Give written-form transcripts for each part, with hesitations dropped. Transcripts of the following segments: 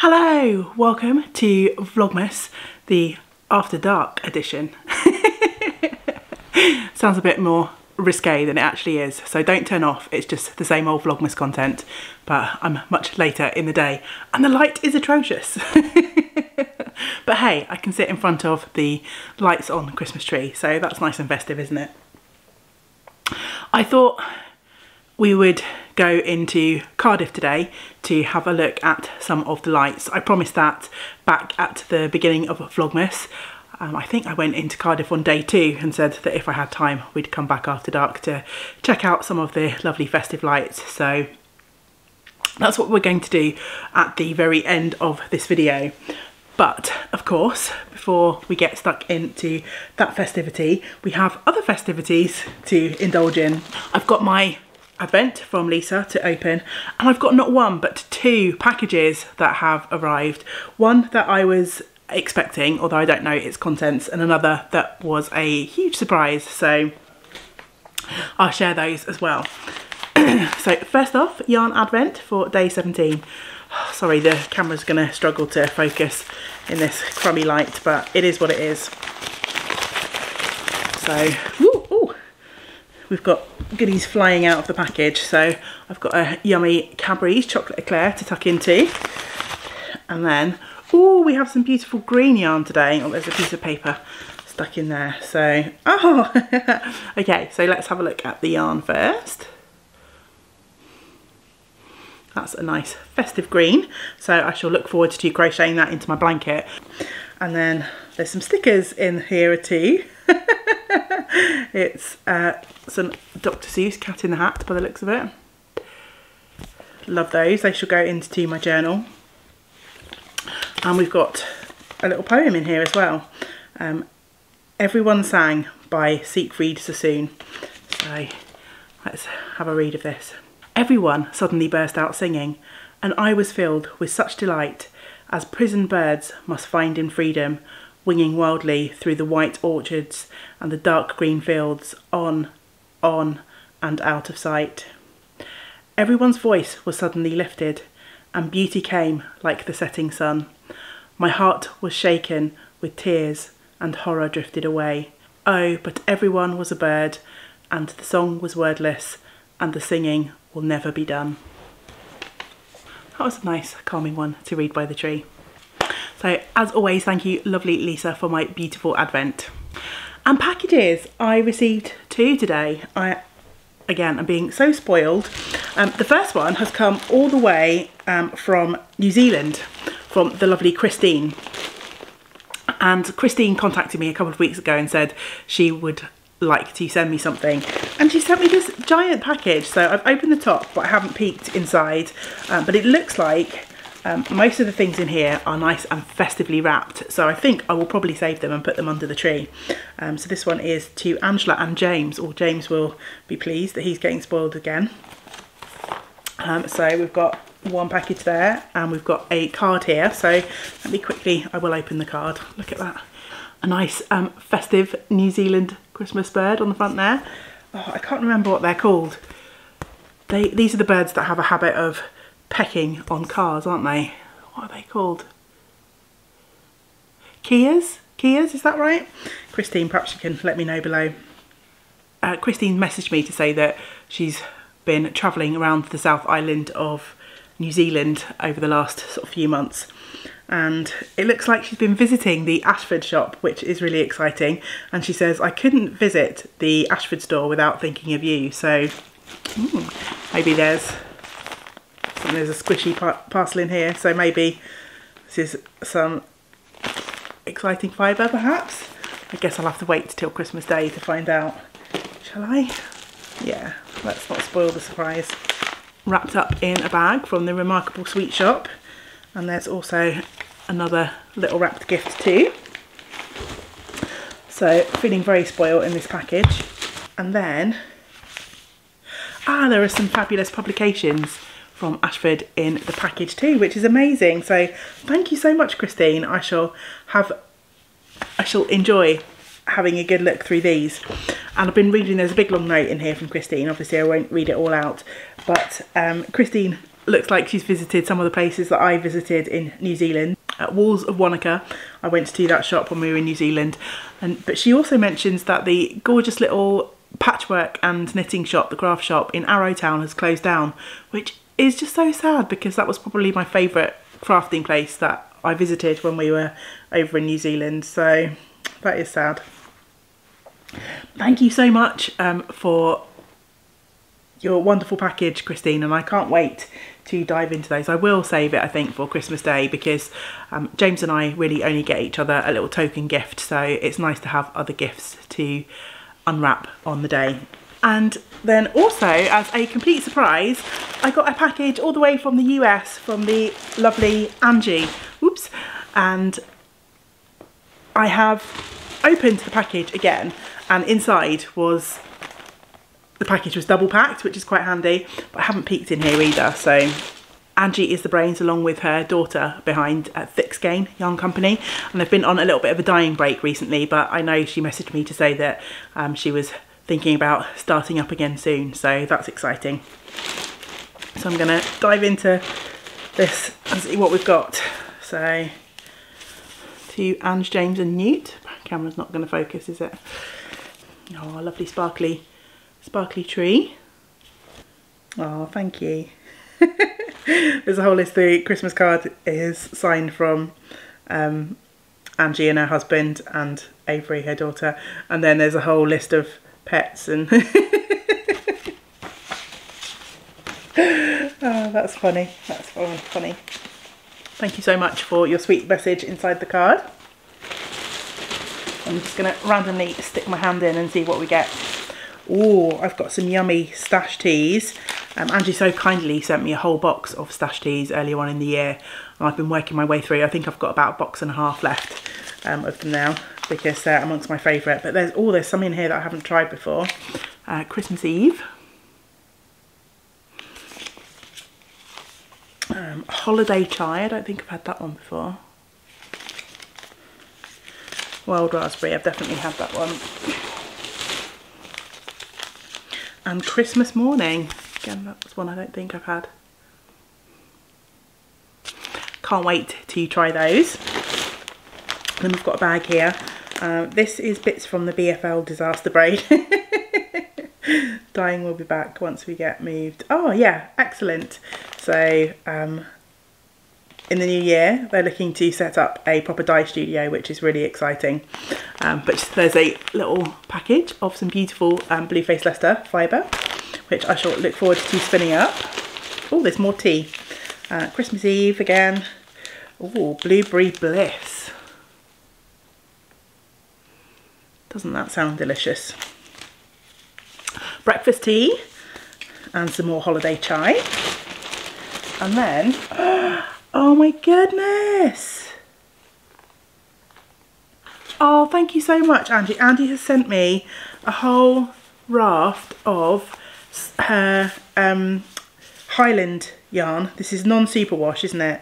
Hello, welcome to Vlogmas, the After Dark edition. Sounds a bit more risque than it actually is, so don't turn off, it's just the same old Vlogmas content, but I'm much later in the day and the light is atrocious. But hey, I can sit in front of the lights on Christmas tree, so that's nice and festive, isn't it? I thought we would go into Cardiff today to have a look at some of the lights. I promised that back at the beginning of Vlogmas. I think I went into Cardiff on day 2 and said that if I had time we'd come back after dark to check out some of the lovely festive lights. So that's what we're going to do at the very end of this video. But of course, before we get stuck into that festivity, we have other festivities to indulge in. I've got my Advent from Lisa to open, and I've got not one but 2 packages that have arrived. One that I was expecting, although I don't know its contents, and another that was a huge surprise, so I'll share those as well. So first off, yarn Advent for day 17. Sorry, the camera's gonna struggle to focus in this crummy light, but it is what it is. So we've got goodies flying out of the package. So I've got a yummy Cadbury's chocolate eclair to tuck into. And then, oh, we have some beautiful green yarn today. Oh, there's a piece of paper stuck in there. So, oh, okay, so let's have a look at the yarn first. That's a nice festive green. So I shall look forward to crocheting that into my blanket. And then there's some stickers in here too. It's some Dr. Seuss Cat in the Hat by the looks of it. Love those, they shall go into my journal. And we've got a little poem in here as well. Everyone Sang by Siegfried Sassoon. So let's have a read of this. Everyone suddenly burst out singing, and I was filled with such delight as prisoned birds must find in freedom, winging wildly through the white orchards and the dark green fields, on, and out of sight. Everyone's voice was suddenly lifted, and beauty came like the setting sun. My heart was shaken with tears, and horror drifted away. Oh, but everyone was a bird, and the song was wordless, and the singing will never be done. That was a nice, calming one to read by the tree. So, as always, thank you, lovely Lisa, for my beautiful Advent. And packages, I received 2 today. Again, I'm being so spoiled. The first one has come all the way from New Zealand, from the lovely Christine. And Christine contacted me a couple of weeks ago and said she would like to send me something, and she sent me this giant package. So I've opened the top, but I haven't peeked inside, but it looks like most of the things in here are nice and festively wrapped, so I think I will probably save them and put them under the tree. So this one is to Angela and James, or James will be pleased that he's getting spoiled again. So we've got one package there, and we've got a card here, so let me quickly, I will open the card. Look at that, a nice festive New Zealand Christmas bird on the front there. Oh, I can't remember what they're called. These are the birds that have a habit of pecking on cars, aren't they? What are they called? Kias? Kias, is that right? Christine, perhaps you can let me know below. Christine messaged me to say that she's been travelling around the South Island of New Zealand over the last sort of few months, and it looks like she's been visiting the Ashford shop, which is really exciting. And she says, I couldn't visit the Ashford store without thinking of you. So maybe there's a squishy parcel in here, so maybe this is some exciting fibre perhaps. I guess I'll have to wait till Christmas Day to find out. Shall I? Yeah, let's not spoil the surprise. Wrapped up in a bag from the Remarkable Sweet Shop, and there's also another little wrapped gift too. So feeling very spoiled in this package. And then there are some fabulous publications from Ashford in the package too, which is amazing. So thank you so much, Christine. I shall enjoy having a good look through these. And I've been reading, there's a big long note in here from Christine. Obviously I won't read it all out, but Christine looks like she's visited some of the places that I visited in New Zealand. At Walls of Wanaka, I went to that shop when we were in New Zealand, but she also mentions that the gorgeous little patchwork and knitting shop, the craft shop in Arrowtown, has closed down, which is just so sad because that was probably my favourite crafting place that I visited when we were over in New Zealand, so that is sad. Thank you so much for your wonderful package, Christine, and I can't wait to dive into those. I will save it, I think, for Christmas Day because James and I really only get each other a little token gift, so it's nice to have other gifts to unwrap on the day. And then also, as a complete surprise, I got a package all the way from the US from the lovely Angie. Whoops. And I have opened the package again, and inside was, the package was double packed, which is quite handy, but I haven't peeked in here either. So Angie is the brains, along with her daughter, behind Thick Skein Yarn Company, and they've been on a little bit of a dying break recently, but I know she messaged me to say that she was thinking about starting up again soon, so that's exciting. So I'm going to dive into this and see what we've got. So to Ange, James and Newt. Camera's not going to focus, is it? Oh, a lovely sparkly tree. Oh, thank you. There's a whole list. The Christmas card is signed from Angie and her husband, and Avery, her daughter, and then there's a whole list of pets and oh, that's funny. That's funny. Thank you so much for your sweet message inside the card. I'm just going to randomly stick my hand in and see what we get. Oh, I've got some yummy stash teas. Angie so kindly sent me a whole box of stash teas earlier on in the year, and I've been working my way through. I think I've got about a box and a half left of them now, because they're amongst my favourite. But there's some in here that I haven't tried before. Christmas Eve. Holiday Chai, I don't think I've had that one before. Wild Raspberry, I've definitely had that one. And Christmas Morning, again, that's one I don't think I've had. Can't wait to try those. Then we've got a bag here. This is bits from the BFL disaster braid. Dyeing will be back once we get moved. Oh yeah, excellent. So in the new year they're looking to set up a proper dye studio, which is really exciting. But there's a little package of some beautiful Blueface Leicester fibre, which I shall look forward to spinning up. Oh, there's more tea. Christmas Eve again. Oh, Blueberry Bliss. Doesn't that sound delicious? Breakfast tea and some more holiday chai. And then, oh my goodness. Oh, thank you so much, Angie. Angie has sent me a whole raft of her Highland yarn. This is non-superwash, isn't it?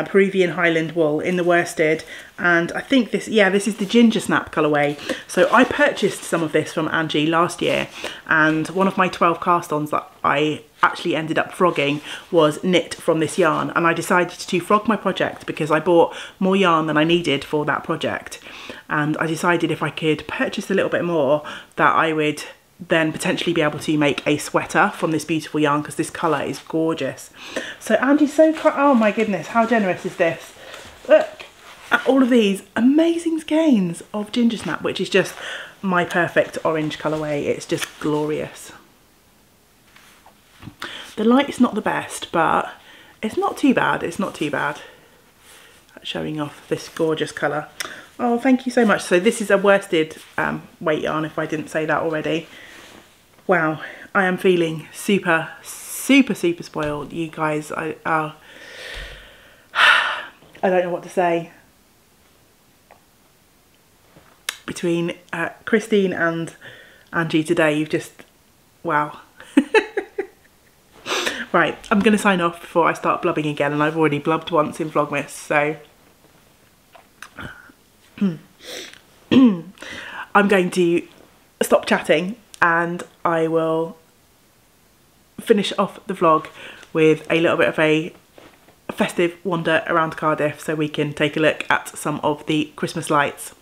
Peruvian Highland wool in the worsted, and I think this is the Ginger Snap colourway. So I purchased some of this from Angie last year, and one of my 12 cast-ons that I actually ended up frogging was knit from this yarn, and I decided to frog my project because I bought more yarn than I needed for that project, and I decided if I could purchase a little bit more that I would then potentially be able to make a sweater from this beautiful yarn, because this colour is gorgeous. So Angie's so oh my goodness, how generous is this? Look at all of these amazing skeins of Ginger Snap, which is just my perfect orange colourway. It's just glorious. The light's not the best, but it's not too bad. It's not too bad at showing off this gorgeous colour. Oh, thank you so much. So this is a worsted weight yarn, if I didn't say that already. Wow, I am feeling super spoiled, you guys. I don't know what to say. Between Christine and Angie today, you've just, wow. Right, I'm going to sign off before I start blubbing again, and I've already blubbed once in Vlogmas, so I'm going to stop chatting and I will finish off the vlog with a little bit of a festive wander around Cardiff so we can take a look at some of the Christmas lights.